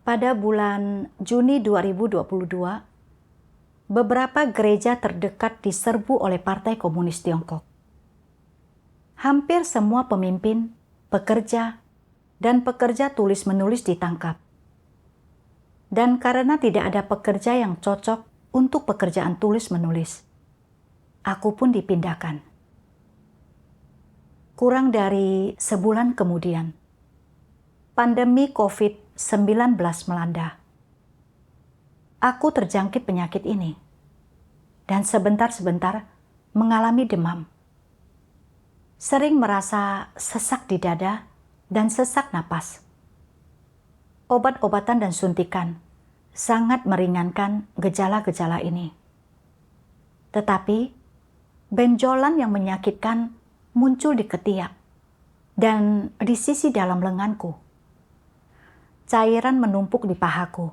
Pada bulan Juni 2022, beberapa gereja terdekat diserbu oleh Partai Komunis Tiongkok. Hampir semua pemimpin, pekerja, dan pekerja tulis-menulis ditangkap. Dan karena tidak ada pekerja yang cocok untuk pekerjaan tulis-menulis, aku pun dipindahkan. Kurang dari sebulan kemudian, pandemi COVID-19 melanda. Aku terjangkit penyakit ini dan sebentar-sebentar mengalami demam. Sering merasa sesak di dada dan sesak napas. Obat-obatan dan suntikan sangat meringankan gejala-gejala ini. Tetapi benjolan yang menyakitkan muncul di ketiak dan di sisi dalam lenganku. Cairan menumpuk di pahaku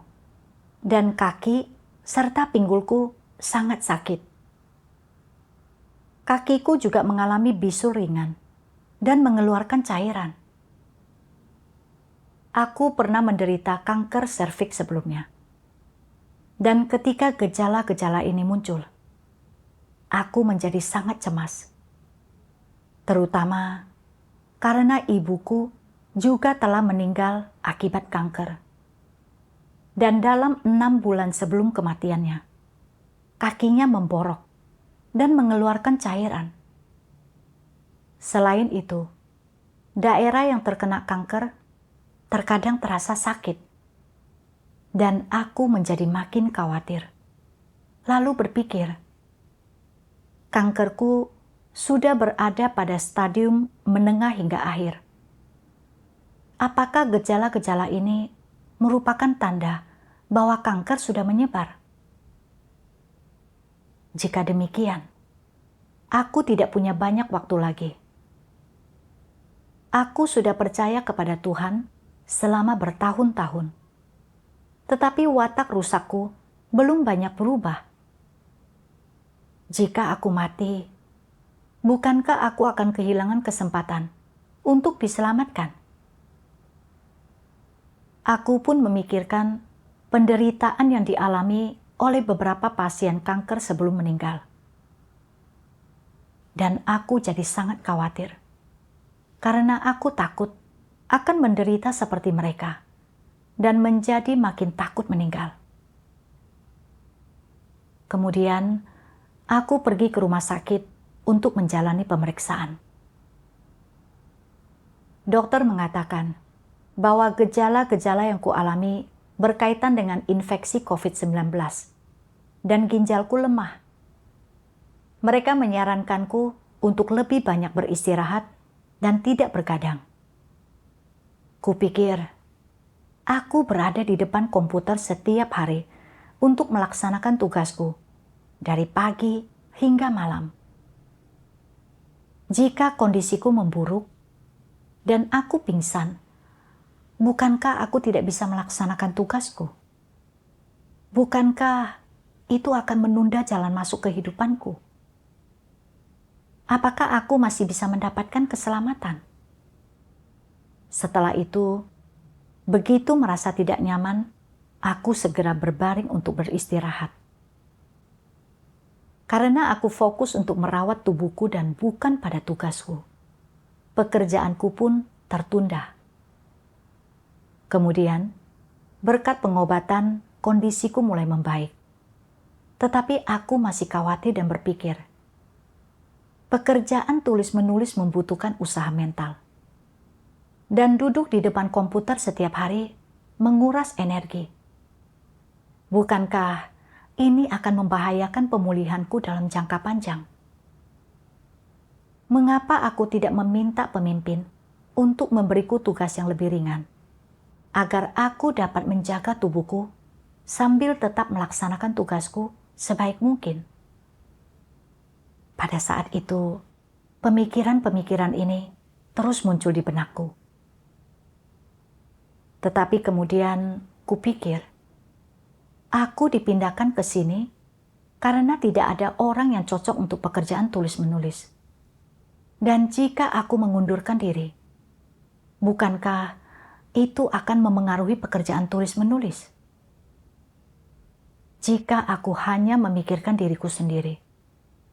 dan kaki serta pinggulku sangat sakit. Kakiku juga mengalami bisul ringan dan mengeluarkan cairan. Aku pernah menderita kanker serviks sebelumnya. Dan ketika gejala-gejala ini muncul, aku menjadi sangat cemas. Terutama karena ibuku juga telah meninggal akibat kanker. Dan dalam 6 bulan sebelum kematiannya, kakinya memborok dan mengeluarkan cairan. Selain itu, daerah yang terkena kanker terkadang terasa sakit. Dan aku menjadi makin khawatir. Lalu berpikir, kankerku sudah berada pada stadium menengah hingga akhir. Apakah gejala-gejala ini merupakan tanda bahwa kanker sudah menyebar? Jika demikian, aku tidak punya banyak waktu lagi. Aku sudah percaya kepada Tuhan selama bertahun-tahun. Tetapi watak rusakku belum banyak berubah. Jika aku mati, bukankah aku akan kehilangan kesempatan untuk diselamatkan? Aku pun memikirkan penderitaan yang dialami oleh beberapa pasien kanker sebelum meninggal. Dan aku jadi sangat khawatir, karena aku takut akan menderita seperti mereka dan menjadi makin takut meninggal. Kemudian, aku pergi ke rumah sakit untuk menjalani pemeriksaan. Dokter mengatakan bahwa gejala-gejala yang kualami berkaitan dengan infeksi COVID-19 dan ginjalku lemah. Mereka menyarankanku untuk lebih banyak beristirahat dan tidak bergadang. Kupikir, aku berada di depan komputer setiap hari untuk melaksanakan tugasku dari pagi hingga malam. Jika kondisiku memburuk dan aku pingsan, bukankah aku tidak bisa melaksanakan tugasku? Bukankah itu akan menunda jalan masuk kehidupanku? Apakah aku masih bisa mendapatkan keselamatan? Setelah itu, begitu merasa tidak nyaman, aku segera berbaring untuk beristirahat. Karena aku fokus untuk merawat tubuhku dan bukan pada tugasku, pekerjaanku pun tertunda. Kemudian, berkat pengobatan, kondisiku mulai membaik. Tetapi aku masih khawatir dan berpikir, pekerjaan tulis-menulis membutuhkan usaha mental. Dan duduk di depan komputer setiap hari menguras energi. Bukankah ini akan membahayakan pemulihanku dalam jangka panjang? Mengapa aku tidak meminta pemimpin untuk memberiku tugas yang lebih ringan, agar aku dapat menjaga tubuhku sambil tetap melaksanakan tugasku sebaik mungkin? Pada saat itu, pemikiran-pemikiran ini terus muncul di benakku. Tetapi kemudian kupikir, aku dipindahkan ke sini karena tidak ada orang yang cocok untuk pekerjaan tulis-menulis. Dan jika aku mengundurkan diri, bukankah itu akan memengaruhi pekerjaan tulis-menulis. Jika aku hanya memikirkan diriku sendiri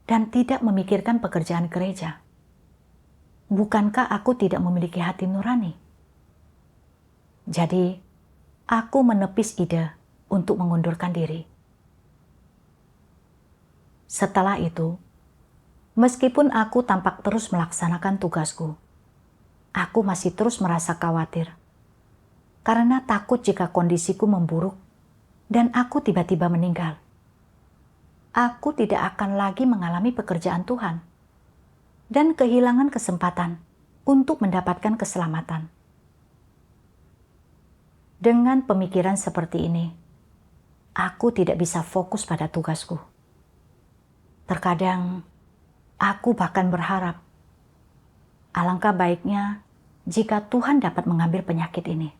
dan tidak memikirkan pekerjaan gereja, bukankah aku tidak memiliki hati nurani? Jadi, aku menepis ide untuk mengundurkan diri. Setelah itu, meskipun aku tampak terus melaksanakan tugasku, aku masih terus merasa khawatir karena takut jika kondisiku memburuk dan aku tiba-tiba meninggal. Aku tidak akan lagi mengalami pekerjaan Tuhan dan kehilangan kesempatan untuk mendapatkan keselamatan. Dengan pemikiran seperti ini, aku tidak bisa fokus pada tugasku. Terkadang, aku bahkan berharap, alangkah baiknya jika Tuhan dapat mengambil penyakit ini.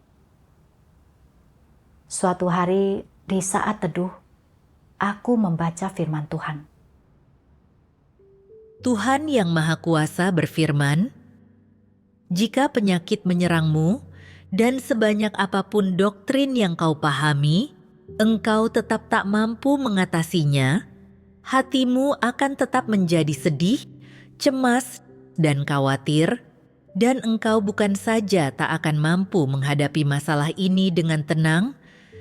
Suatu hari, di saat teduh, aku membaca firman Tuhan. Tuhan yang Maha Kuasa berfirman, "Jika penyakit menyerangmu, dan sebanyak apapun doktrin yang kau pahami, engkau tetap tak mampu mengatasinya, hatimu akan tetap menjadi sedih, cemas, dan khawatir, dan engkau bukan saja tak akan mampu menghadapi masalah ini dengan tenang,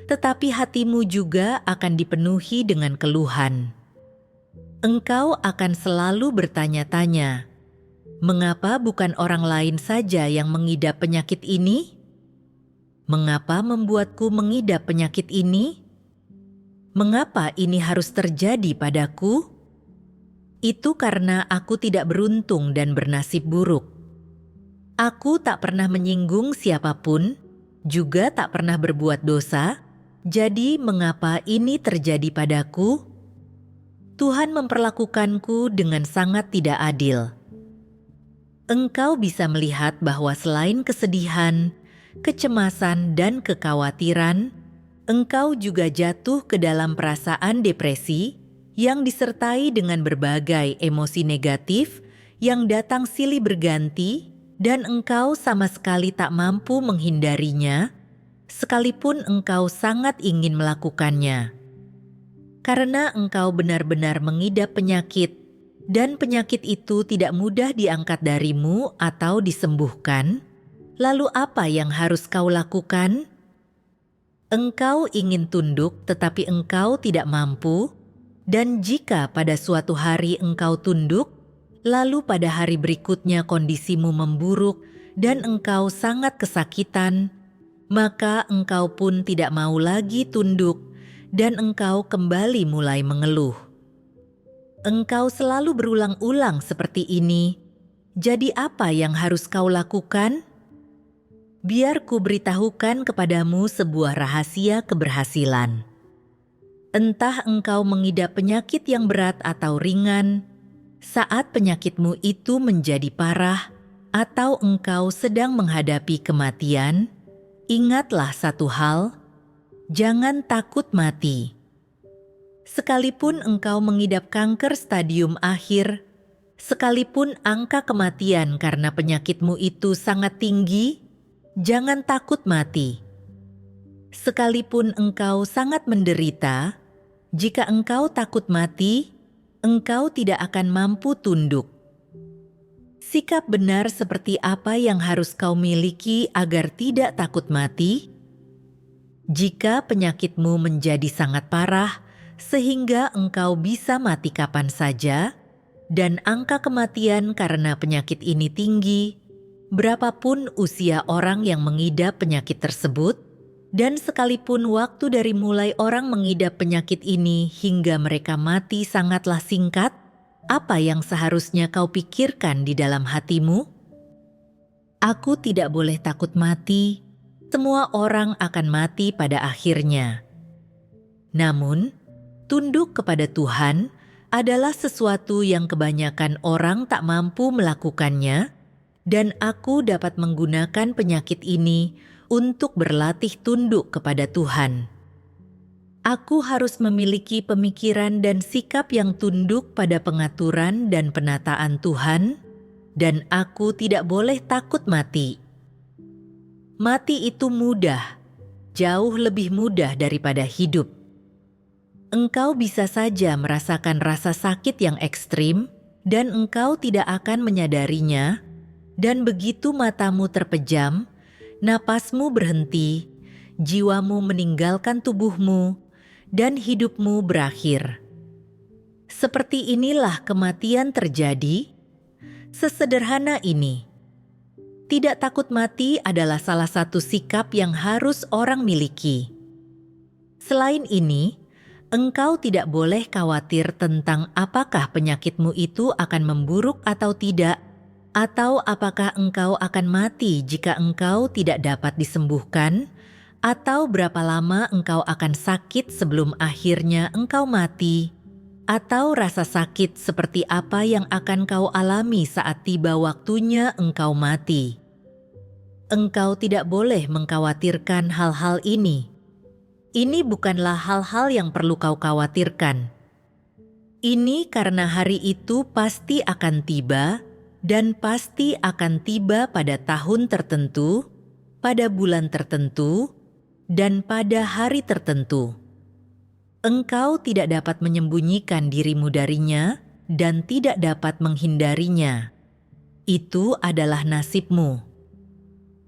tetapi hatimu juga akan dipenuhi dengan keluhan. Engkau akan selalu bertanya-tanya, mengapa bukan orang lain saja yang mengidap penyakit ini? Mengapa membuatku mengidap penyakit ini? Mengapa ini harus terjadi padaku? Itu karena aku tidak beruntung dan bernasib buruk. Aku tak pernah menyinggung siapapun, juga tak pernah berbuat dosa. Jadi mengapa ini terjadi padaku? Tuhan memperlakukanku dengan sangat tidak adil. Engkau bisa melihat bahwa selain kesedihan, kecemasan, dan kekhawatiran, engkau juga jatuh ke dalam perasaan depresi yang disertai dengan berbagai emosi negatif yang datang silih berganti, dan engkau sama sekali tak mampu menghindarinya, sekalipun engkau sangat ingin melakukannya. Karena engkau benar-benar mengidap penyakit, dan penyakit itu tidak mudah diangkat darimu atau disembuhkan, lalu apa yang harus kau lakukan? Engkau ingin tunduk tetapi engkau tidak mampu, dan jika pada suatu hari engkau tunduk, lalu pada hari berikutnya kondisimu memburuk dan engkau sangat kesakitan, maka engkau pun tidak mau lagi tunduk dan engkau kembali mulai mengeluh. Engkau selalu berulang-ulang seperti ini. Jadi apa yang harus kau lakukan? Biar ku beritahukan kepadamu sebuah rahasia keberhasilan. Entah engkau mengidap penyakit yang berat atau ringan, saat penyakitmu itu menjadi parah, atau engkau sedang menghadapi kematian, ingatlah satu hal, jangan takut mati. Sekalipun engkau mengidap kanker stadium akhir, sekalipun angka kematian karena penyakitmu itu sangat tinggi, jangan takut mati. Sekalipun engkau sangat menderita, jika engkau takut mati, engkau tidak akan mampu tunduk. Sikap benar seperti apa yang harus kau miliki agar tidak takut mati? Jika penyakitmu menjadi sangat parah, sehingga engkau bisa mati kapan saja, dan angka kematian karena penyakit ini tinggi, berapapun usia orang yang mengidap penyakit tersebut, dan sekalipun waktu dari mulai orang mengidap penyakit ini hingga mereka mati sangatlah singkat, apa yang seharusnya kau pikirkan di dalam hatimu? Aku tidak boleh takut mati, semua orang akan mati pada akhirnya. Namun, tunduk kepada Tuhan adalah sesuatu yang kebanyakan orang tak mampu melakukannya, dan aku dapat menggunakan penyakit ini untuk berlatih tunduk kepada Tuhan. Aku harus memiliki pemikiran dan sikap yang tunduk pada pengaturan dan penataan Tuhan, dan aku tidak boleh takut mati. Mati itu mudah, jauh lebih mudah daripada hidup. Engkau bisa saja merasakan rasa sakit yang ekstrim dan engkau tidak akan menyadarinya, dan begitu matamu terpejam, napasmu berhenti, jiwamu meninggalkan tubuhmu, dan hidupmu berakhir. Seperti inilah kematian terjadi. Sesederhana ini. Tidak takut mati adalah salah satu sikap yang harus orang miliki. Selain ini, engkau tidak boleh khawatir tentang apakah penyakitmu itu akan memburuk atau tidak, atau apakah engkau akan mati jika engkau tidak dapat disembuhkan, atau berapa lama engkau akan sakit sebelum akhirnya engkau mati, atau rasa sakit seperti apa yang akan kau alami saat tiba waktunya engkau mati. Engkau tidak boleh mengkhawatirkan hal-hal ini. Ini bukanlah hal-hal yang perlu kau khawatirkan. Ini karena hari itu pasti akan tiba, dan pasti akan tiba pada tahun tertentu, pada bulan tertentu, dan pada hari tertentu. Engkau tidak dapat menyembunyikan dirimu darinya dan tidak dapat menghindarinya. Itu adalah nasibmu.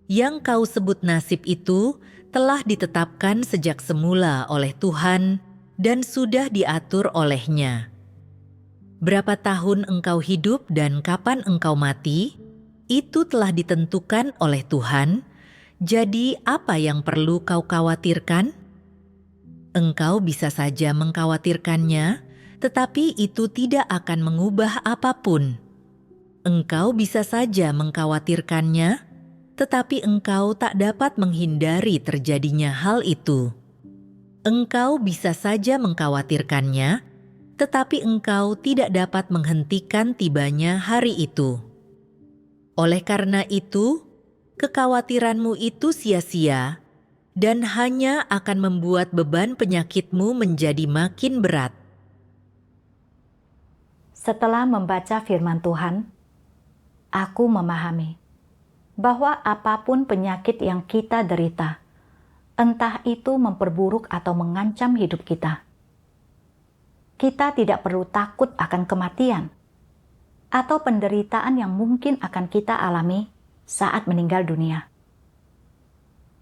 Yang kau sebut nasib itu telah ditetapkan sejak semula oleh Tuhan dan sudah diatur oleh-Nya. Berapa tahun engkau hidup dan kapan engkau mati, itu telah ditentukan oleh Tuhan. Jadi apa yang perlu kau khawatirkan? Engkau bisa saja mengkhawatirkannya, tetapi itu tidak akan mengubah apapun. Engkau bisa saja mengkhawatirkannya, tetapi engkau tak dapat menghindari terjadinya hal itu. Engkau bisa saja mengkhawatirkannya, tetapi engkau tidak dapat menghentikan tibanya hari itu. Oleh karena itu, kekhawatiranmu itu sia-sia dan hanya akan membuat beban penyakitmu menjadi makin berat. Setelah membaca firman Tuhan, aku memahami bahwa apapun penyakit yang kita derita, entah itu memperburuk atau mengancam hidup kita, kita tidak perlu takut akan kematian atau penderitaan yang mungkin akan kita alami saat meninggal dunia.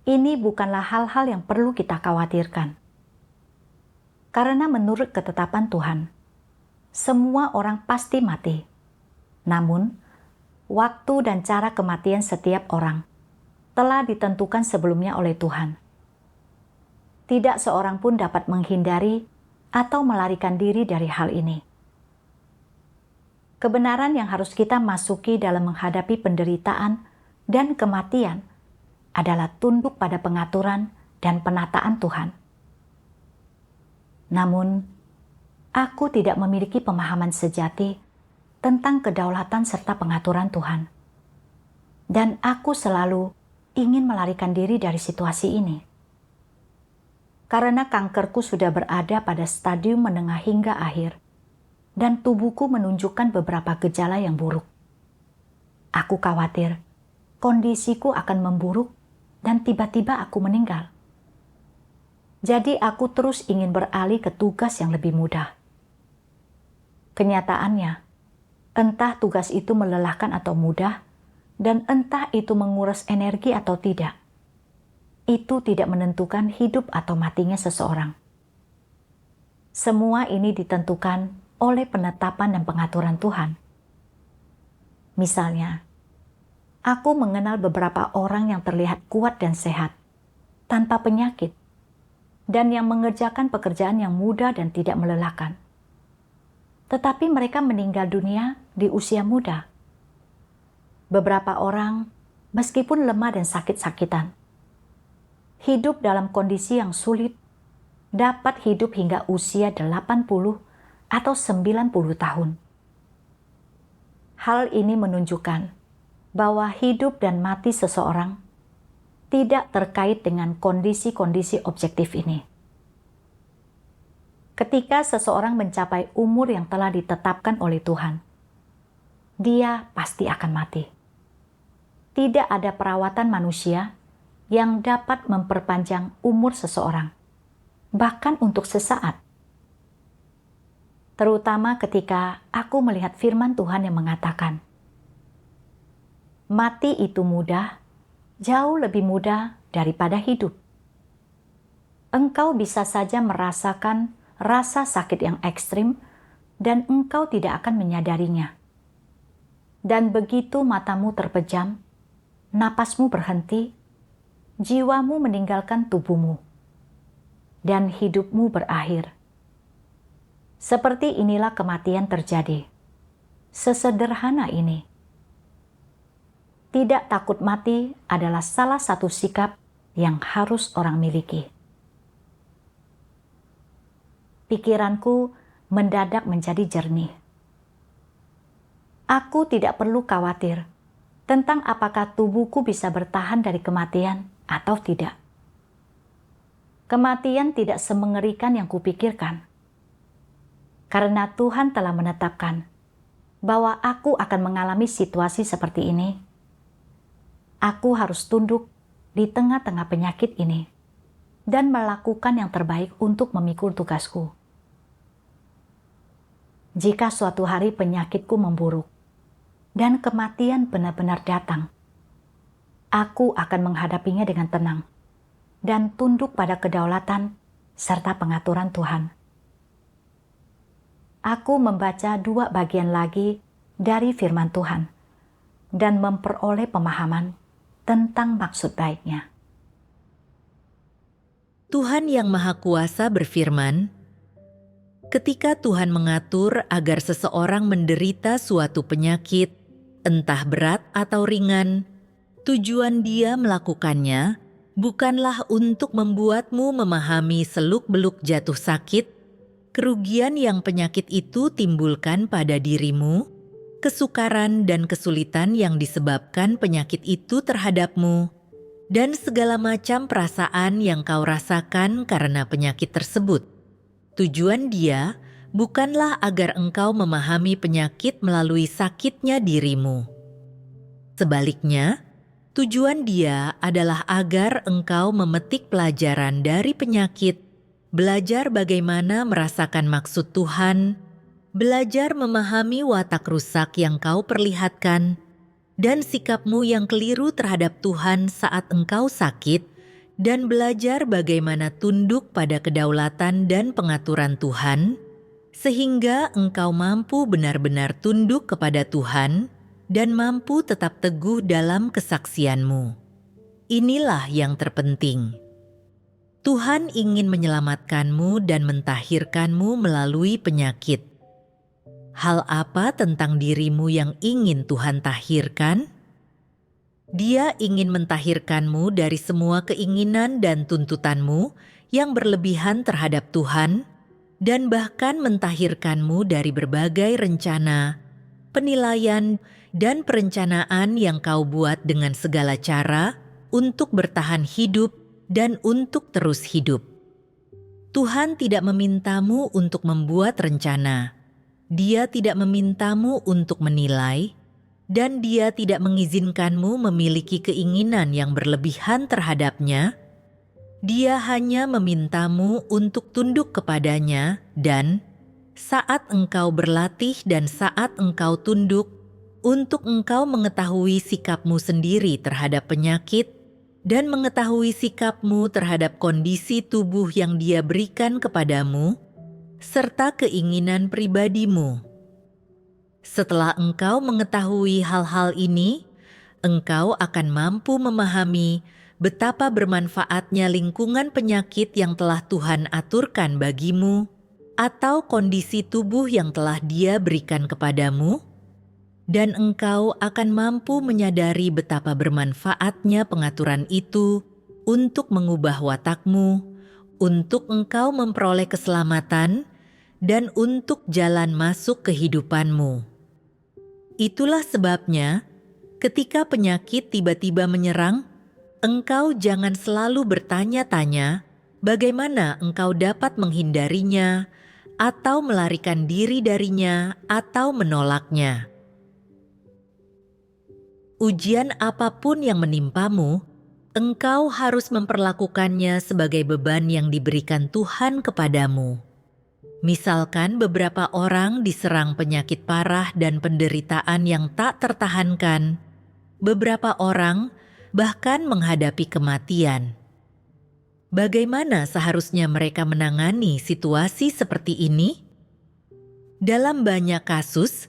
Ini bukanlah hal-hal yang perlu kita khawatirkan. Karena menurut ketetapan Tuhan, semua orang pasti mati. Namun, waktu dan cara kematian setiap orang telah ditentukan sebelumnya oleh Tuhan. Tidak seorang pun dapat menghindari atau melarikan diri dari hal ini. Kebenaran yang harus kita masuki dalam menghadapi penderitaan dan kematian adalah tunduk pada pengaturan dan penataan Tuhan. Namun, aku tidak memiliki pemahaman sejati tentang kedaulatan serta pengaturan Tuhan. Dan aku selalu ingin melarikan diri dari situasi ini. Karena kankerku sudah berada pada stadium menengah hingga akhir, dan tubuhku menunjukkan beberapa gejala yang buruk. Aku khawatir kondisiku akan memburuk dan tiba-tiba aku meninggal. Jadi aku terus ingin beralih ke tugas yang lebih mudah. Kenyataannya, entah tugas itu melelahkan atau mudah, dan entah itu menguras energi atau tidak, itu tidak menentukan hidup atau matinya seseorang. Semua ini ditentukan oleh penetapan dan pengaturan Tuhan. Misalnya, aku mengenal beberapa orang yang terlihat kuat dan sehat, tanpa penyakit, dan yang mengerjakan pekerjaan yang mudah dan tidak melelahkan. Tetapi mereka meninggal dunia di usia muda. Beberapa orang, meskipun lemah dan sakit-sakitan, hidup dalam kondisi yang sulit, dapat hidup hingga usia 80 atau 90 tahun. Hal ini menunjukkan bahwa hidup dan mati seseorang tidak terkait dengan kondisi-kondisi objektif ini. Ketika seseorang mencapai umur yang telah ditetapkan oleh Tuhan, dia pasti akan mati. Tidak ada perawatan manusia yang dapat memperpanjang umur seseorang, bahkan untuk sesaat. Terutama ketika aku melihat firman Tuhan yang mengatakan, mati itu mudah, jauh lebih mudah daripada hidup. Engkau bisa saja merasakan rasa sakit yang ekstrim dan engkau tidak akan menyadarinya. Dan begitu matamu terpejam, napasmu berhenti, jiwamu meninggalkan tubuhmu, dan hidupmu berakhir. Seperti inilah kematian terjadi. Sesederhana ini. Tidak takut mati adalah salah satu sikap yang harus orang miliki. Pikiranku mendadak menjadi jernih. Aku tidak perlu khawatir tentang apakah tubuhku bisa bertahan dari kematian atau tidak. Kematian tidak semengerikan yang kupikirkan. Karena Tuhan telah menetapkan bahwa aku akan mengalami situasi seperti ini, aku harus tunduk di tengah-tengah penyakit ini dan melakukan yang terbaik untuk memikul tugasku. Jika suatu hari penyakitku memburuk dan kematian benar-benar datang, aku akan menghadapinya dengan tenang dan tunduk pada kedaulatan serta pengaturan Tuhan. Aku membaca 2 bagian lagi dari firman Tuhan dan memperoleh pemahaman tentang maksud baiknya. Tuhan Yang Maha Kuasa berfirman, ketika Tuhan mengatur agar seseorang menderita suatu penyakit, entah berat atau ringan, tujuan Dia melakukannya bukanlah untuk membuatmu memahami seluk-beluk jatuh sakit, kerugian yang penyakit itu timbulkan pada dirimu, kesukaran dan kesulitan yang disebabkan penyakit itu terhadapmu, dan segala macam perasaan yang kau rasakan karena penyakit tersebut. Tujuan Dia bukanlah agar engkau memahami penyakit melalui sakitnya dirimu. Sebaliknya, tujuan Dia adalah agar engkau memetik pelajaran dari penyakit, belajar bagaimana merasakan maksud Tuhan, belajar memahami watak rusak yang kau perlihatkan, dan sikapmu yang keliru terhadap Tuhan saat engkau sakit, dan belajar bagaimana tunduk pada kedaulatan dan pengaturan Tuhan, sehingga engkau mampu benar-benar tunduk kepada Tuhan dan mampu tetap teguh dalam kesaksianmu. Inilah yang terpenting. Tuhan ingin menyelamatkanmu dan mentahirkanmu melalui penyakit. Hal apa tentang dirimu yang ingin Tuhan tahirkan? Dia ingin mentahirkanmu dari semua keinginan dan tuntutanmu yang berlebihan terhadap Tuhan, dan bahkan mentahirkanmu dari berbagai rencana, penilaian, dan perencanaan yang kau buat dengan segala cara untuk bertahan hidup dan untuk terus hidup. Tuhan tidak memintamu untuk membuat rencana. Dia tidak memintamu untuk menilai, dan Dia tidak mengizinkanmu memiliki keinginan yang berlebihan terhadapnya. Dia hanya memintamu untuk tunduk kepadanya, dan saat engkau berlatih dan saat engkau tunduk, untuk engkau mengetahui sikapmu sendiri terhadap penyakit dan mengetahui sikapmu terhadap kondisi tubuh yang Dia berikan kepadamu, serta keinginan pribadimu. Setelah engkau mengetahui hal-hal ini, engkau akan mampu memahami betapa bermanfaatnya lingkungan penyakit yang telah Tuhan aturkan bagimu, atau kondisi tubuh yang telah Dia berikan kepadamu, dan engkau akan mampu menyadari betapa bermanfaatnya pengaturan itu untuk mengubah watakmu, untuk engkau memperoleh keselamatan, dan untuk jalan masuk kehidupanmu. Itulah sebabnya, ketika penyakit tiba-tiba menyerang, engkau jangan selalu bertanya-tanya bagaimana engkau dapat menghindarinya, atau melarikan diri darinya, atau menolaknya. Ujian apapun yang menimpamu, engkau harus memperlakukannya sebagai beban yang diberikan Tuhan kepadamu. Misalkan beberapa orang diserang penyakit parah dan penderitaan yang tak tertahankan. Beberapa orang bahkan menghadapi kematian. Bagaimana seharusnya mereka menangani situasi seperti ini? Dalam banyak kasus,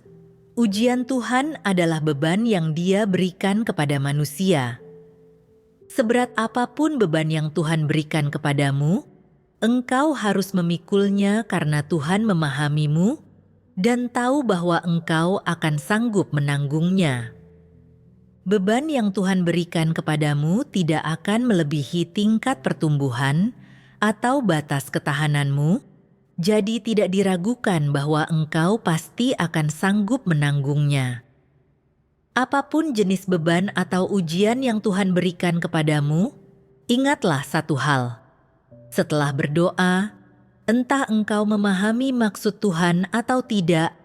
ujian Tuhan adalah beban yang Dia berikan kepada manusia. Seberat apapun beban yang Tuhan berikan kepadamu, engkau harus memikulnya karena Tuhan memahamimu dan tahu bahwa engkau akan sanggup menanggungnya. Beban yang Tuhan berikan kepadamu tidak akan melebihi tingkat pertumbuhan atau batas ketahananmu, jadi tidak diragukan bahwa engkau pasti akan sanggup menanggungnya. Apapun jenis beban atau ujian yang Tuhan berikan kepadamu, ingatlah satu hal. Setelah berdoa, entah engkau memahami maksud Tuhan atau tidak,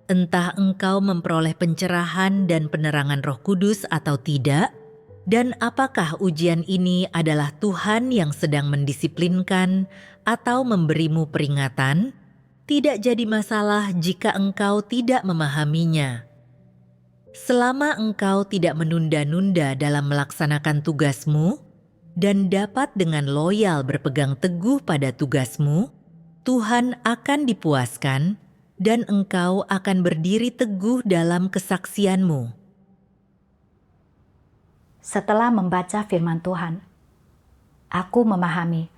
entah engkau memperoleh pencerahan dan penerangan Roh Kudus atau tidak, dan apakah ujian ini adalah Tuhan yang sedang mendisiplinkan atau memberimu peringatan, tidak jadi masalah jika engkau tidak memahaminya. Selama engkau tidak menunda-nunda dalam melaksanakan tugasmu dan dapat dengan loyal berpegang teguh pada tugasmu, Tuhan akan dipuaskan dan engkau akan berdiri teguh dalam kesaksianmu. Setelah membaca firman Tuhan, aku memahami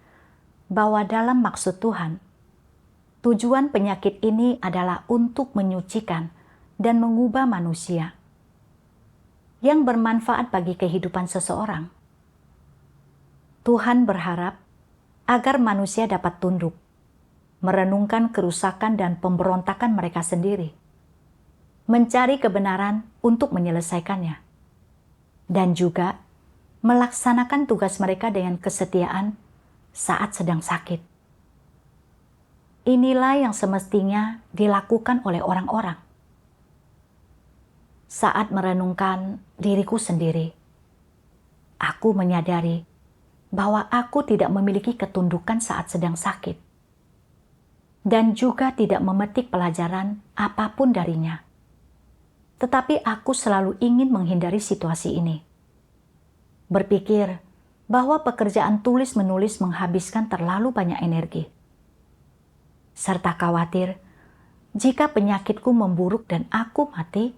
bahwa dalam maksud Tuhan, tujuan penyakit ini adalah untuk menyucikan dan mengubah manusia yang bermanfaat bagi kehidupan seseorang. Tuhan berharap agar manusia dapat tunduk, merenungkan kerusakan dan pemberontakan mereka sendiri, mencari kebenaran untuk menyelesaikannya, dan juga melaksanakan tugas mereka dengan kesetiaan saat sedang sakit. Inilah yang semestinya dilakukan oleh orang-orang. Saat merenungkan diriku sendiri, aku menyadari bahwa aku tidak memiliki ketundukan saat sedang sakit, dan juga tidak memetik pelajaran apapun darinya. Tetapi aku selalu ingin menghindari situasi ini. Berpikir bahwa pekerjaan tulis-menulis menghabiskan terlalu banyak energi. Serta khawatir jika penyakitku memburuk dan aku mati,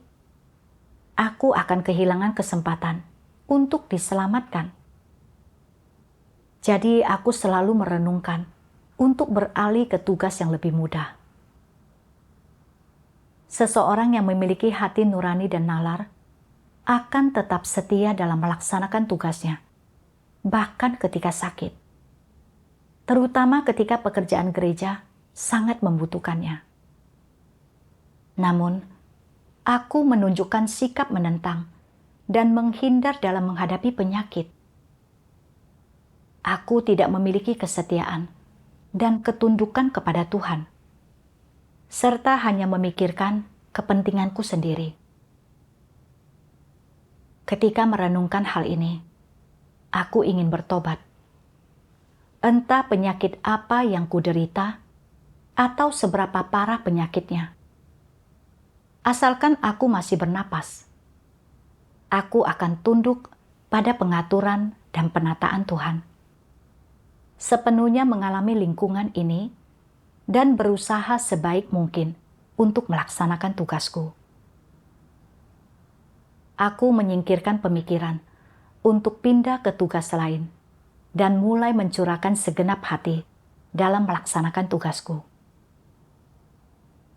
aku akan kehilangan kesempatan untuk diselamatkan. Jadi aku selalu merenungkan untuk beralih ke tugas yang lebih mudah. Seseorang yang memiliki hati nurani dan nalar akan tetap setia dalam melaksanakan tugasnya, bahkan ketika sakit, terutama ketika pekerjaan gereja sangat membutuhkannya. Namun, aku menunjukkan sikap menentang dan menghindar dalam menghadapi penyakit. Aku tidak memiliki kesetiaan dan ketundukan kepada Tuhan, serta hanya memikirkan kepentinganku sendiri. Ketika merenungkan hal ini, aku ingin bertobat. Entah penyakit apa yang kuderita atau seberapa parah penyakitnya. Asalkan aku masih bernapas, aku akan tunduk pada pengaturan dan penataan Tuhan. Sepenuhnya mengalami lingkungan ini dan berusaha sebaik mungkin untuk melaksanakan tugasku. Aku menyingkirkan pemikiran untuk pindah ke tugas lain dan mulai mencurahkan segenap hati dalam melaksanakan tugasku.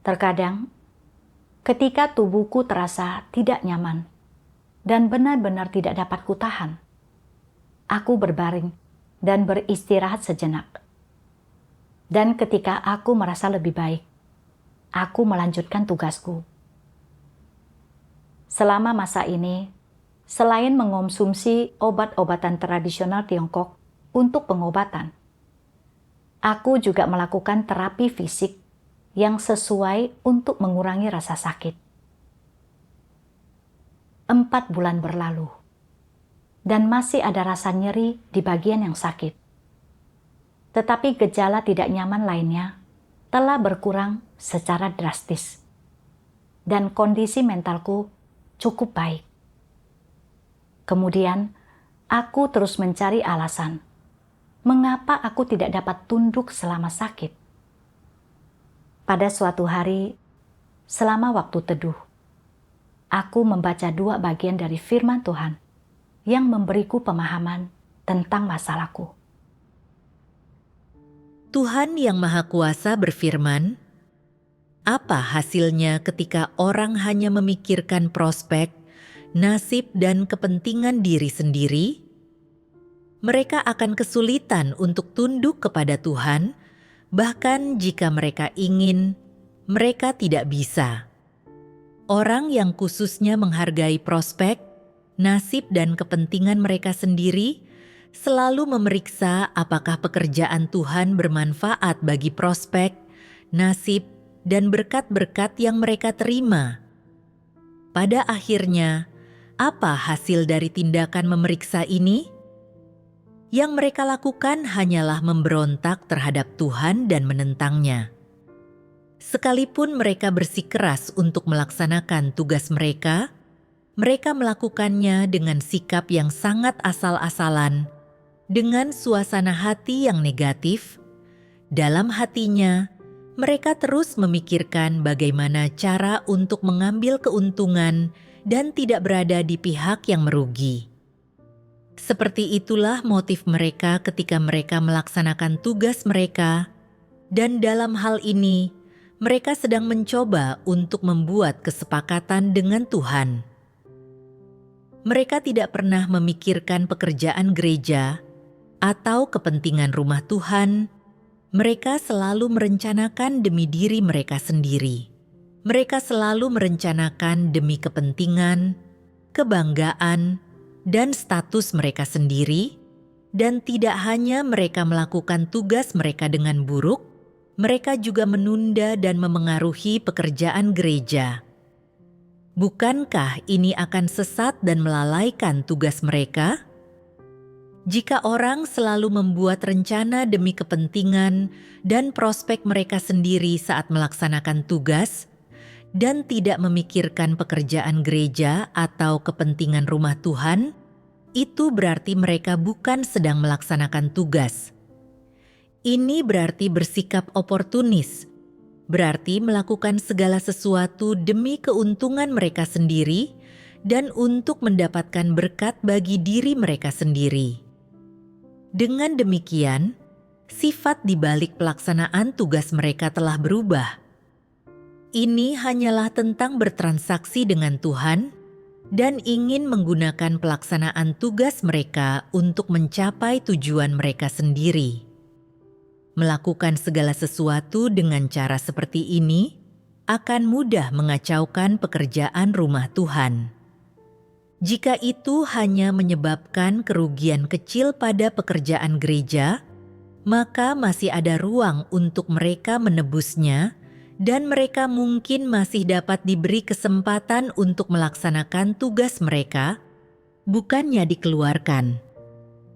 Terkadang, ketika tubuhku terasa tidak nyaman dan benar-benar tidak dapat kutahan, aku berbaring dan beristirahat sejenak. Dan ketika aku merasa lebih baik, aku melanjutkan tugasku. Selama masa ini, selain mengonsumsi obat-obatan tradisional Tiongkok untuk pengobatan, aku juga melakukan terapi fisik yang sesuai untuk mengurangi rasa sakit. 4 bulan berlalu, dan masih ada rasa nyeri di bagian yang sakit. Tetapi gejala tidak nyaman lainnya telah berkurang secara drastis, dan kondisi mentalku cukup baik. Kemudian, aku terus mencari alasan mengapa aku tidak dapat tunduk selama sakit. Pada suatu hari, selama waktu teduh, aku membaca 2 bagian dari firman Tuhan yang memberiku pemahaman tentang masalahku. Tuhan yang Maha Kuasa berfirman, "Apa hasilnya ketika orang hanya memikirkan prospek, nasib, dan kepentingan diri sendiri? Mereka akan kesulitan untuk tunduk kepada Tuhan, bahkan jika mereka ingin, mereka tidak bisa." Orang yang khususnya menghargai prospek, nasib, dan kepentingan mereka sendiri selalu memeriksa apakah pekerjaan Tuhan bermanfaat bagi prospek, nasib, dan berkat-berkat yang mereka terima. Pada akhirnya, apa hasil dari tindakan memeriksa ini? Yang mereka lakukan hanyalah memberontak terhadap Tuhan dan menentangnya. Sekalipun mereka bersikeras untuk melaksanakan tugas mereka melakukannya dengan sikap yang sangat asal-asalan, dengan suasana hati yang negatif. Dalam hatinya, mereka terus memikirkan bagaimana cara untuk mengambil keuntungan dan tidak berada di pihak yang merugi. Seperti itulah motif mereka ketika mereka melaksanakan tugas mereka, dan dalam hal ini, mereka sedang mencoba untuk membuat kesepakatan dengan Tuhan. Mereka tidak pernah memikirkan pekerjaan gereja atau kepentingan rumah Tuhan. Mereka selalu merencanakan demi diri mereka sendiri. Mereka selalu merencanakan demi kepentingan, kebanggaan, dan status mereka sendiri. Dan tidak hanya mereka melakukan tugas mereka dengan buruk, mereka juga menunda dan memengaruhi pekerjaan gereja. Bukankah ini akan sesat dan melalaikan tugas mereka? Jika orang selalu membuat rencana demi kepentingan dan prospek mereka sendiri saat melaksanakan tugas, dan tidak memikirkan pekerjaan gereja atau kepentingan rumah Tuhan, itu berarti mereka bukan sedang melaksanakan tugas. Ini berarti bersikap oportunis, berarti melakukan segala sesuatu demi keuntungan mereka sendiri dan untuk mendapatkan berkat bagi diri mereka sendiri. Dengan demikian, sifat di balik pelaksanaan tugas mereka telah berubah. Ini hanyalah tentang bertransaksi dengan Tuhan dan ingin menggunakan pelaksanaan tugas mereka untuk mencapai tujuan mereka sendiri. Melakukan segala sesuatu dengan cara seperti ini akan mudah mengacaukan pekerjaan rumah Tuhan. Jika itu hanya menyebabkan kerugian kecil pada pekerjaan gereja, maka masih ada ruang untuk mereka menebusnya, dan mereka mungkin masih dapat diberi kesempatan untuk melaksanakan tugas mereka, bukannya dikeluarkan.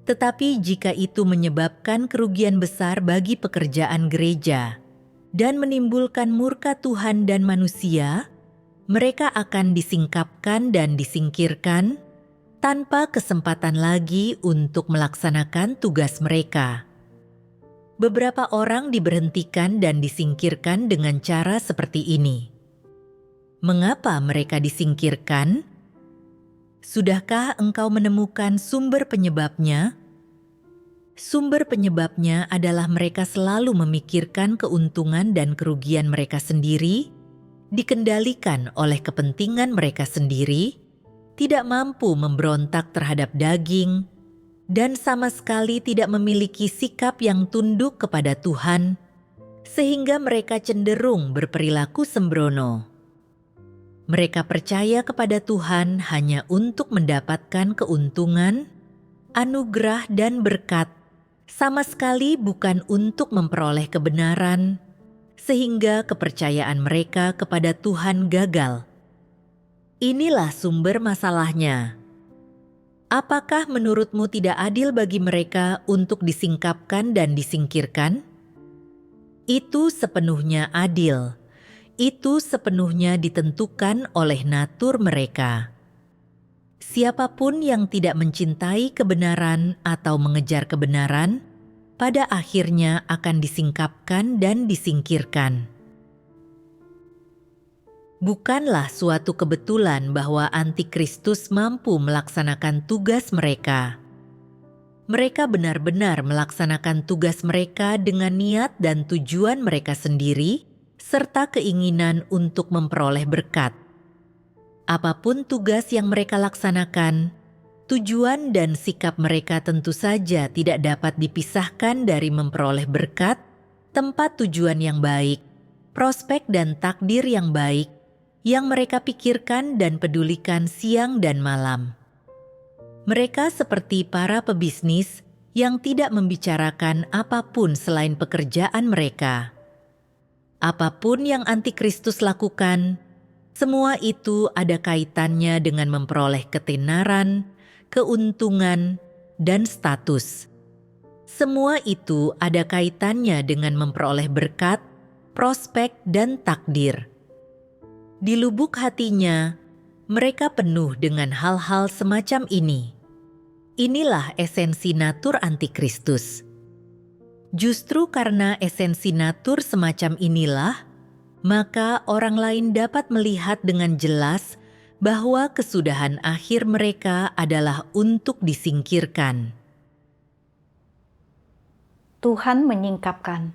Tetapi jika itu menyebabkan kerugian besar bagi pekerjaan gereja dan menimbulkan murka Tuhan dan manusia, mereka akan disingkapkan dan disingkirkan tanpa kesempatan lagi untuk melaksanakan tugas mereka. Beberapa orang diberhentikan dan disingkirkan dengan cara seperti ini. Mengapa mereka disingkirkan? Sudahkah engkau menemukan sumber penyebabnya? Sumber penyebabnya adalah mereka selalu memikirkan keuntungan dan kerugian mereka sendiri, dikendalikan oleh kepentingan mereka sendiri, tidak mampu memberontak terhadap daging, dan sama sekali tidak memiliki sikap yang tunduk kepada Tuhan, sehingga mereka cenderung berperilaku sembrono. Mereka percaya kepada Tuhan hanya untuk mendapatkan keuntungan, anugerah, dan berkat, sama sekali bukan untuk memperoleh kebenaran, sehingga kepercayaan mereka kepada Tuhan gagal. Inilah sumber masalahnya. Apakah menurutmu tidak adil bagi mereka untuk disingkapkan dan disingkirkan? Itu sepenuhnya adil. Itu sepenuhnya ditentukan oleh natur mereka. Siapapun yang tidak mencintai kebenaran atau mengejar kebenaran, pada akhirnya akan disingkapkan dan disingkirkan. Bukanlah suatu kebetulan bahwa antikristus mampu melaksanakan tugas mereka. Mereka benar-benar melaksanakan tugas mereka dengan niat dan tujuan mereka sendiri, serta keinginan untuk memperoleh berkat. Apapun tugas yang mereka laksanakan, tujuan dan sikap mereka tentu saja tidak dapat dipisahkan dari memperoleh berkat, tempat tujuan yang baik, prospek dan takdir yang baik, yang mereka pikirkan dan pedulikan siang dan malam. Mereka seperti para pebisnis yang tidak membicarakan apapun selain pekerjaan mereka. Apapun yang antikristus lakukan, semua itu ada kaitannya dengan memperoleh ketenaran, keuntungan, dan status. Semua itu ada kaitannya dengan memperoleh berkat, prospek, dan takdir. Di lubuk hatinya, mereka penuh dengan hal-hal semacam ini. Inilah esensi natur antikristus. Justru karena esensi natur semacam inilah, maka orang lain dapat melihat dengan jelas bahwa kesudahan akhir mereka adalah untuk disingkirkan. Tuhan menyingkapkan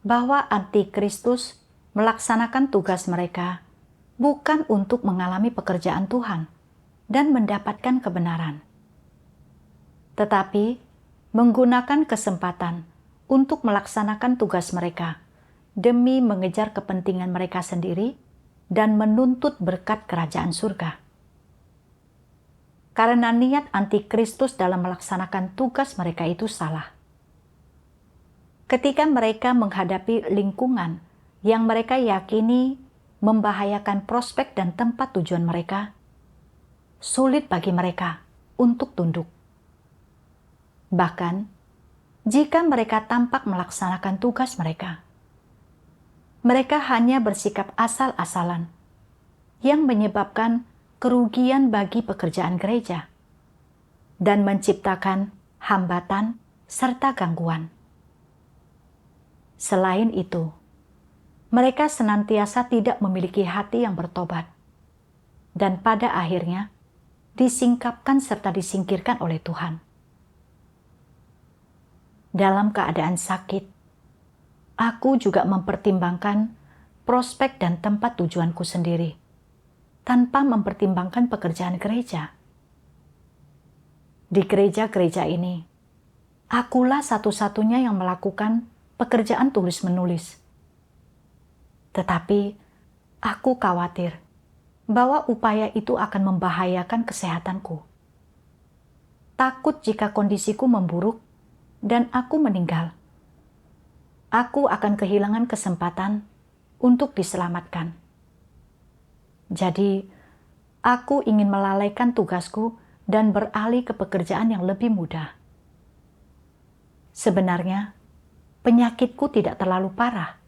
bahwa antikristus melaksanakan tugas mereka bukan untuk mengalami pekerjaan Tuhan dan mendapatkan kebenaran, tetapi menggunakan kesempatan untuk melaksanakan tugas mereka demi mengejar kepentingan mereka sendiri dan menuntut berkat kerajaan surga. Karena niat antikristus dalam melaksanakan tugas mereka itu salah. Ketika mereka menghadapi lingkungan yang mereka yakini membahayakan prospek dan tempat tujuan mereka, sulit bagi mereka untuk tunduk. Bahkan, jika mereka tampak melaksanakan tugas mereka hanya bersikap asal-asalan yang menyebabkan kerugian bagi pekerjaan gereja dan menciptakan hambatan serta gangguan. Selain itu, mereka senantiasa tidak memiliki hati yang bertobat, dan pada akhirnya disingkapkan serta disingkirkan oleh Tuhan. Dalam keadaan sakit, aku juga mempertimbangkan prospek dan tempat tujuanku sendiri, tanpa mempertimbangkan pekerjaan gereja. Di gereja-gereja ini, akulah satu-satunya yang melakukan pekerjaan tulis-menulis. Tetapi aku khawatir bahwa upaya itu akan membahayakan kesehatanku. Takut jika kondisiku memburuk dan aku meninggal, aku akan kehilangan kesempatan untuk diselamatkan. Jadi, aku ingin melalaikan tugasku dan beralih ke pekerjaan yang lebih mudah. Sebenarnya, penyakitku tidak terlalu parah.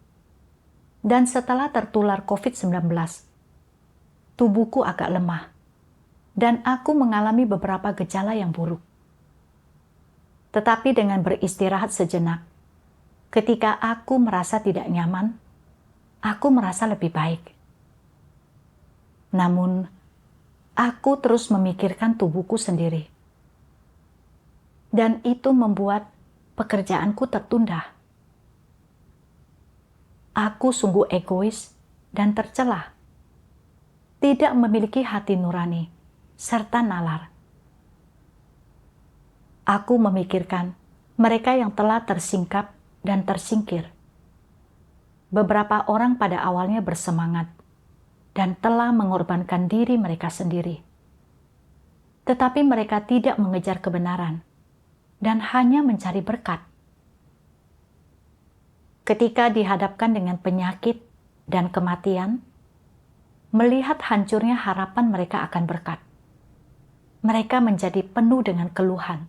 Dan setelah tertular COVID-19, tubuhku agak lemah, dan aku mengalami beberapa gejala yang buruk. Tetapi dengan beristirahat sejenak, ketika aku merasa tidak nyaman, aku merasa lebih baik. Namun, aku terus memikirkan tubuhku sendiri. Dan itu membuat pekerjaanku tertunda. Aku sungguh egois dan tercela, tidak memiliki hati nurani, serta nalar. Aku memikirkan mereka yang telah tersingkap dan tersingkir. Beberapa orang pada awalnya bersemangat dan telah mengorbankan diri mereka sendiri. Tetapi mereka tidak mengejar kebenaran dan hanya mencari berkat. Ketika dihadapkan dengan penyakit dan kematian, melihat hancurnya harapan mereka akan berkat, mereka menjadi penuh dengan keluhan,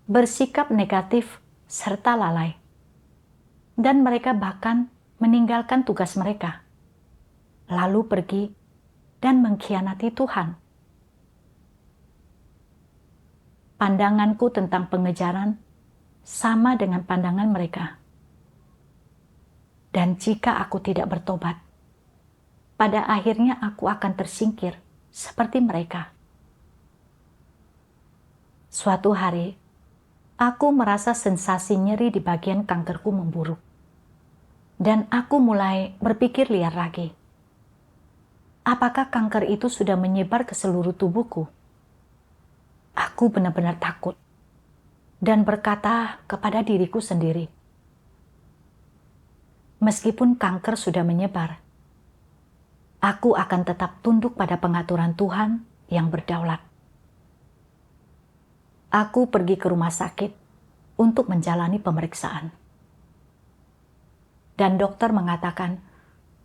bersikap negatif, serta lalai. Dan mereka bahkan meninggalkan tugas mereka, lalu pergi dan mengkhianati Tuhan. Pandanganku tentang pengejaran sama dengan pandangan mereka. Dan jika aku tidak bertobat, pada akhirnya aku akan tersingkir seperti mereka. Suatu hari, aku merasa sensasi nyeri di bagian kankerku memburuk. Dan aku mulai berpikir liar lagi. Apakah kanker itu sudah menyebar ke seluruh tubuhku? Aku benar-benar takut dan berkata kepada diriku sendiri, meskipun kanker sudah menyebar, aku akan tetap tunduk pada pengaturan Tuhan yang berdaulat. Aku pergi ke rumah sakit untuk menjalani pemeriksaan. Dan dokter mengatakan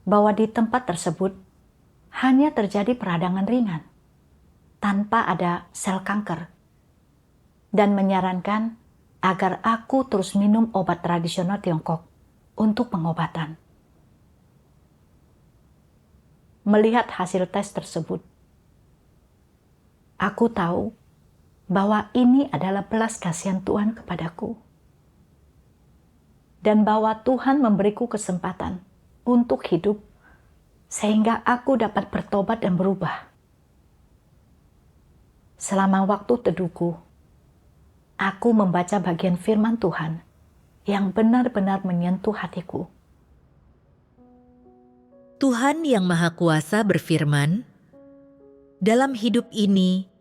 bahwa di tempat tersebut hanya terjadi peradangan ringan, tanpa ada sel kanker, dan menyarankan agar aku terus minum obat tradisional Tiongkok untuk pengobatan. Melihat hasil tes tersebut, aku tahu bahwa ini adalah belas kasihan Tuhan kepadaku, dan bahwa Tuhan memberiku kesempatan untuk hidup sehingga aku dapat bertobat dan berubah. Selama waktu teduhku, aku membaca bagian firman Tuhan yang benar-benar menyentuh hatiku. Tuhan Yang Maha Kuasa berfirman, dalam hidup ini,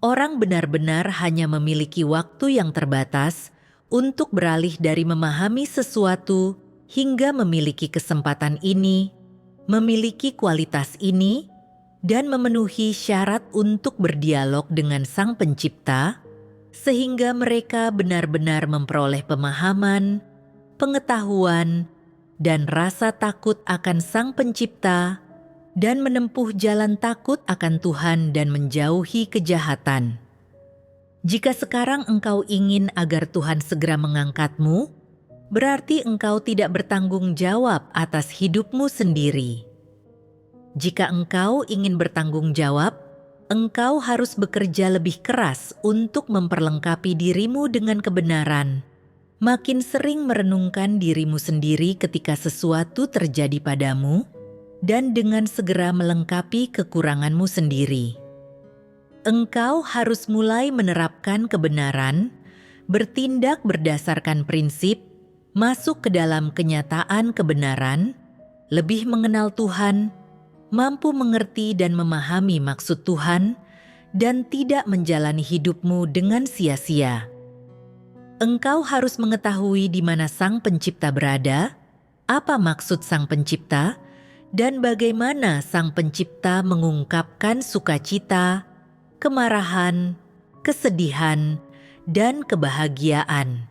orang benar-benar hanya memiliki waktu yang terbatas untuk beralih dari memahami sesuatu hingga memiliki kesempatan ini, memiliki kualitas ini, dan memenuhi syarat untuk berdialog dengan Sang Pencipta, sehingga mereka benar-benar memperoleh pemahaman, pengetahuan, dan rasa takut akan Sang Pencipta, dan menempuh jalan takut akan Tuhan dan menjauhi kejahatan. Jika sekarang engkau ingin agar Tuhan segera mengangkatmu, berarti engkau tidak bertanggung jawab atas hidupmu sendiri. Jika engkau ingin bertanggung jawab, engkau harus bekerja lebih keras untuk memperlengkapi dirimu dengan kebenaran. Makin sering merenungkan dirimu sendiri ketika sesuatu terjadi padamu, dan dengan segera melengkapi kekuranganmu sendiri. Engkau harus mulai menerapkan kebenaran, bertindak berdasarkan prinsip, masuk ke dalam kenyataan kebenaran, lebih mengenal Tuhan, mampu mengerti dan memahami maksud Tuhan, dan tidak menjalani hidupmu dengan sia-sia. Engkau harus mengetahui di mana Sang Pencipta berada, apa maksud Sang Pencipta, dan bagaimana Sang Pencipta mengungkapkan sukacita, kemarahan, kesedihan, dan kebahagiaan.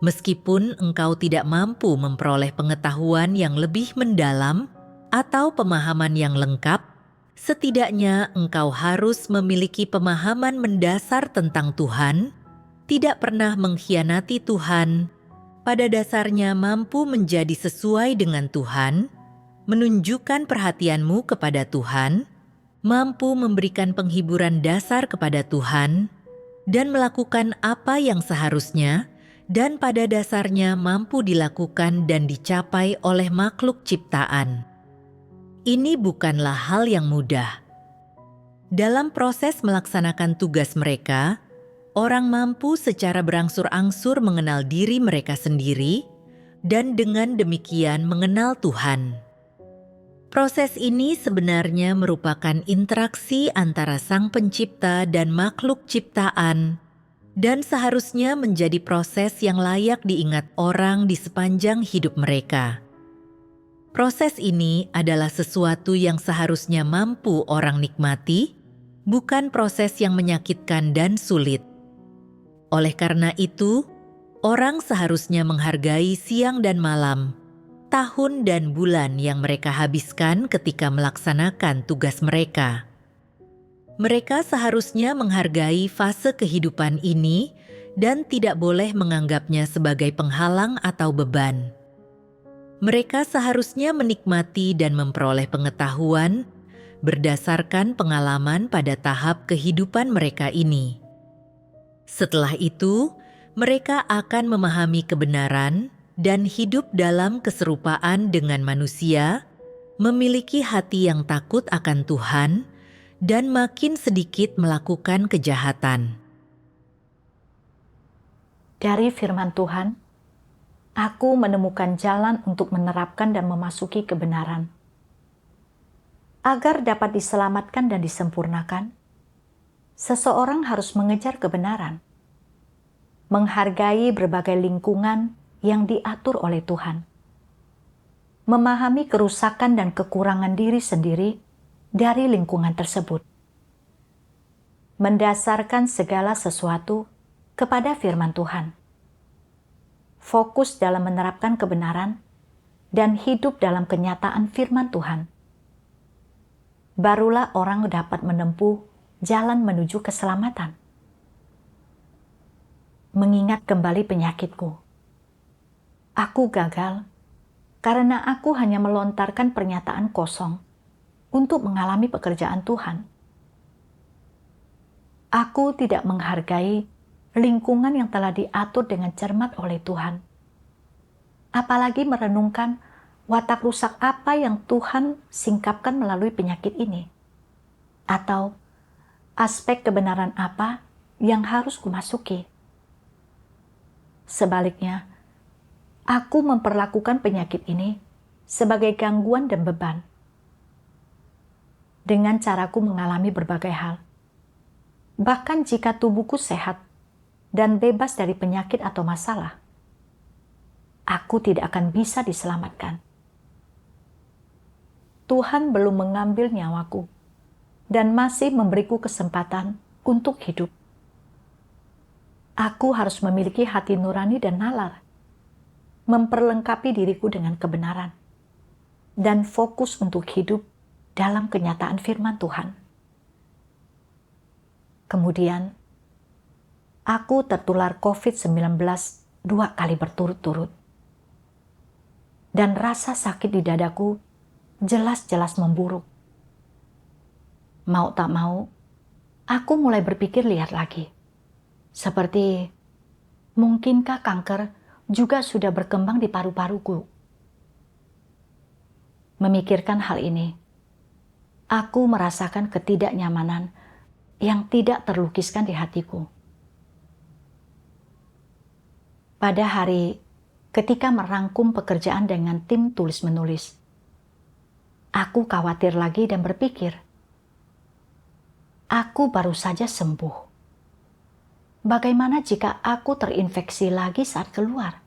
Meskipun engkau tidak mampu memperoleh pengetahuan yang lebih mendalam atau pemahaman yang lengkap, setidaknya engkau harus memiliki pemahaman mendasar tentang Tuhan, tidak pernah mengkhianati Tuhan, pada dasarnya mampu menjadi sesuai dengan Tuhan, menunjukkan perhatianmu kepada Tuhan, mampu memberikan penghiburan dasar kepada Tuhan, dan melakukan apa yang seharusnya dan pada dasarnya mampu dilakukan dan dicapai oleh makhluk ciptaan. Ini bukanlah hal yang mudah. Dalam proses melaksanakan tugas mereka, orang mampu secara berangsur-angsur mengenal diri mereka sendiri dan dengan demikian mengenal Tuhan. Proses ini sebenarnya merupakan interaksi antara Sang Pencipta dan makhluk ciptaan, dan seharusnya menjadi proses yang layak diingat orang di sepanjang hidup mereka. Proses ini adalah sesuatu yang seharusnya mampu orang nikmati, bukan proses yang menyakitkan dan sulit. Oleh karena itu, orang seharusnya menghargai siang dan malam, tahun dan bulan yang mereka habiskan ketika melaksanakan tugas mereka. Mereka seharusnya menghargai fase kehidupan ini dan tidak boleh menganggapnya sebagai penghalang atau beban. Mereka seharusnya menikmati dan memperoleh pengetahuan berdasarkan pengalaman pada tahap kehidupan mereka ini. Setelah itu, mereka akan memahami kebenaran dan hidup dalam keserupaan dengan manusia, memiliki hati yang takut akan Tuhan, dan makin sedikit melakukan kejahatan. Dari firman Tuhan, aku menemukan jalan untuk menerapkan dan memasuki kebenaran. Agar dapat diselamatkan dan disempurnakan, seseorang harus mengejar kebenaran, menghargai berbagai lingkungan yang diatur oleh Tuhan, memahami kerusakan dan kekurangan diri sendiri dari lingkungan tersebut, mendasarkan segala sesuatu kepada firman Tuhan, fokus dalam menerapkan kebenaran, dan hidup dalam kenyataan firman Tuhan. Barulah orang dapat menempuh jalan menuju keselamatan. Mengingat kembali penyakitku. Aku gagal karena aku hanya melontarkan pernyataan kosong untuk mengalami pekerjaan Tuhan. Aku tidak menghargai lingkungan yang telah diatur dengan cermat oleh Tuhan. Apalagi merenungkan watak rusak apa yang Tuhan singkapkan melalui penyakit ini. Atau aspek kebenaran apa yang harus kumasuki. Sebaliknya, aku memperlakukan penyakit ini sebagai gangguan dan beban. Dengan caraku mengalami berbagai hal. Bahkan jika tubuhku sehat dan bebas dari penyakit atau masalah, aku tidak akan bisa diselamatkan. Tuhan belum mengambil nyawaku dan masih memberiku kesempatan untuk hidup. Aku harus memiliki hati nurani dan nalar, memperlengkapi diriku dengan kebenaran, dan fokus untuk hidup dalam kenyataan firman Tuhan. Kemudian, aku tertular COVID-19 2 kali berturut-turut. Dan rasa sakit di dadaku jelas-jelas memburuk. Mau tak mau, aku mulai berpikir lihat lagi. Seperti, mungkinkah kanker juga sudah berkembang di paru-paruku? Memikirkan hal ini, aku merasakan ketidaknyamanan yang tidak terlukiskan di hatiku. Pada hari ketika merangkum pekerjaan dengan tim tulis-menulis, aku khawatir lagi dan berpikir, aku baru saja sembuh. Bagaimana jika aku terinfeksi lagi saat keluar?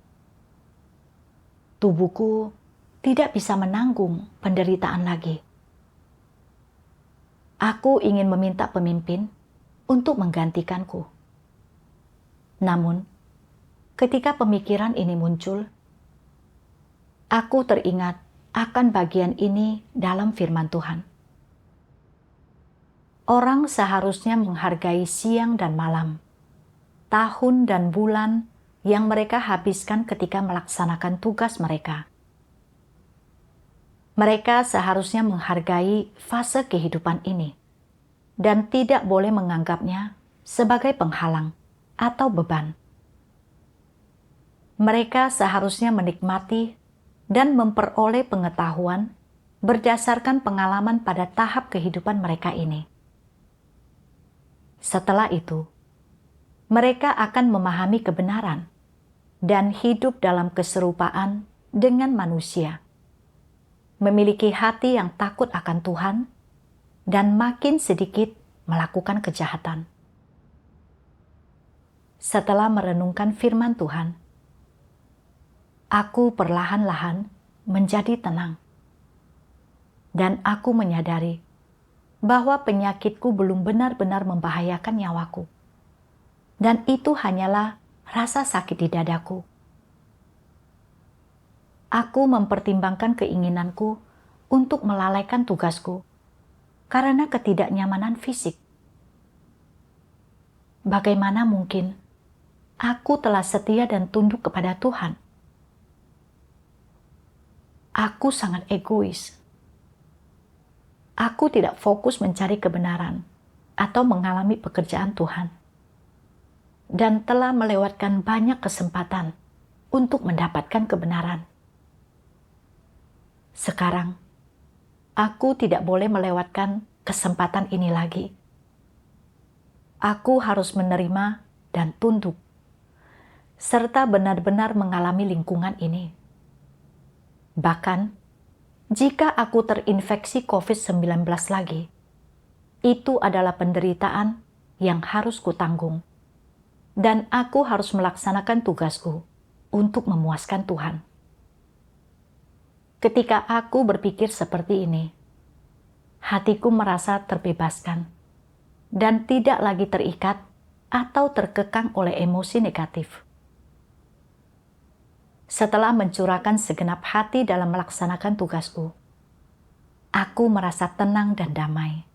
Tubuhku tidak bisa menanggung penderitaan lagi. Aku ingin meminta pemimpin untuk menggantikanku. Namun, ketika pemikiran ini muncul, aku teringat akan bagian ini dalam firman Tuhan. Orang seharusnya menghargai siang dan malam, tahun dan bulan yang mereka habiskan ketika melaksanakan tugas mereka. Mereka seharusnya menghargai fase kehidupan ini dan tidak boleh menganggapnya sebagai penghalang atau beban. Mereka seharusnya menikmati dan memperoleh pengetahuan berdasarkan pengalaman pada tahap kehidupan mereka ini. Setelah itu, mereka akan memahami kebenaran dan hidup dalam keserupaan dengan manusia, memiliki hati yang takut akan Tuhan, dan makin sedikit melakukan kejahatan. Setelah merenungkan firman Tuhan, aku perlahan-lahan menjadi tenang. Dan aku menyadari bahwa penyakitku belum benar-benar membahayakan nyawaku. Dan itu hanyalah rasa sakit di dadaku. Aku mempertimbangkan keinginanku untuk melalaikan tugasku karena ketidaknyamanan fisik. bagaimana mungkin aku telah setia dan tunduk kepada Tuhan? Aku sangat egois. Aku tidak fokus mencari kebenaran atau mengalami pekerjaan Tuhan, dan telah melewatkan banyak kesempatan untuk mendapatkan kebenaran. Sekarang, aku tidak boleh melewatkan kesempatan ini lagi. Aku harus menerima dan tunduk, serta benar-benar mengalami lingkungan ini. Bahkan, jika aku terinfeksi COVID-19 lagi, itu adalah penderitaan yang harus kutanggung, dan aku harus melaksanakan tugasku untuk memuaskan Tuhan. Ketika aku berpikir seperti ini, hatiku merasa terbebaskan dan tidak lagi terikat atau terkekang oleh emosi negatif. Setelah mencurahkan segenap hati dalam melaksanakan tugasku, aku merasa tenang dan damai.